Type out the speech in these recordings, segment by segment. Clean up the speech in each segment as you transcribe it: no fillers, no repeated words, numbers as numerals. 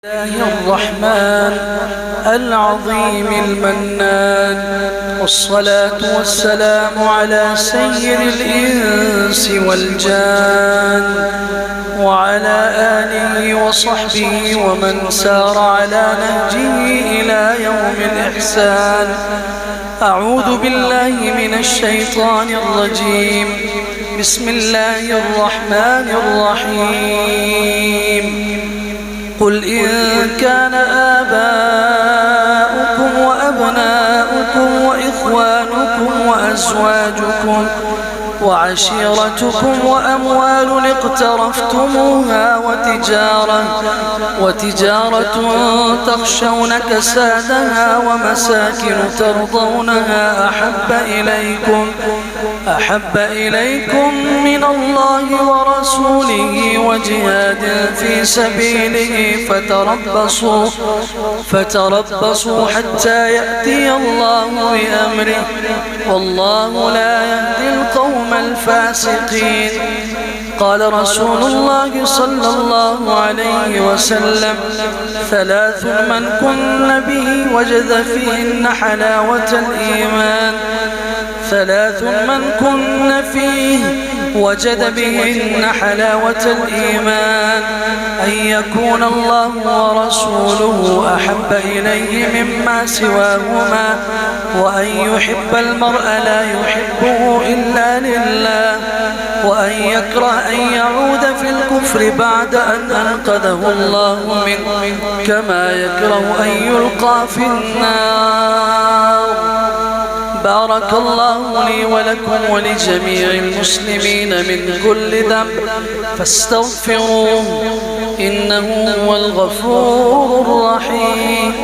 الله الرحمن العظيم المنان، والصلاة والسلام على سيد الإنس والجان وعلى آله وصحبه ومن سار على نهجه إلى يوم الإحسان. أعوذ بالله من الشيطان الرجيم. بسم الله الرحمن الرحيم. قل إن كان آباؤكم وأبناؤكم وإخوانكم وأزواجكم وعشيرتكم وأموال اقترفتموها وتجارة تخشون كسادها ومساكن ترضونها أحب إليكم من الله ورسوله وجهاد في سبيله فتربصوا حتى يأتي الله بأمره، والله لا يهدي القوم الفاسقين. قال رسول الله صلى الله عليه وسلم: ثلاث من كن به وجد فيهن حلاوة الإيمان، ثلاث من كن فيه وجد بهن حلاوة الإيمان: أن يكون الله ورسوله أحب إليه مما سواهما، وأن يحب المرء لا يحبه إلا لله، وأن يكره أن يعود في الكفر بعد أن أنقذه الله منه، كما يكره أن يلقى في النار. بارك الله لي ولكم ولجميع المسلمين من كل ذنب فاستغفروه إنه هو الغفور الرحيم.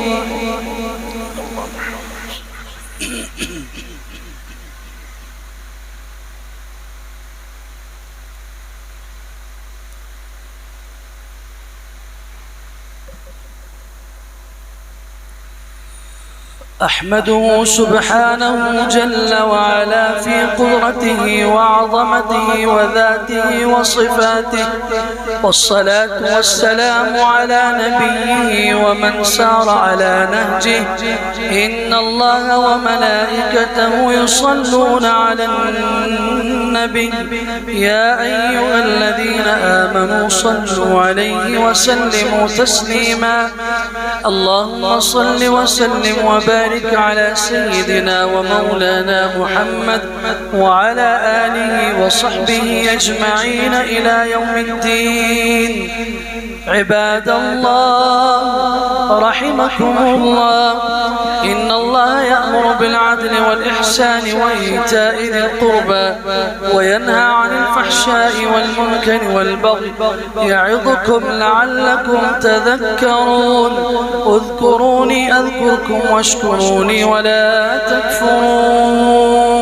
أحمده سبحانه جل وعلا في قدرته وعظمته وذاته وصفاته، والصلاة والسلام على نبيه ومن سار على نهجه. إن الله وملائكته يصلون على النبي، يا أيها الذين آمنوا صلوا عليه وسلموا تسليما. اللهم صل وسلم وبارك على سيدنا ومولانا محمد وعلى آله وصحبه أجمعين إلى يوم الدين. عباد الله رحمكم الله، إن الله يأمر بالعدل والإحسان وإيتاء ذي القربى وينهى عن الفحشاء والمنكر والبغي، يعظكم لعلكم تذكرون. اذكروني أذكركم واشكروني ولا تكفرون.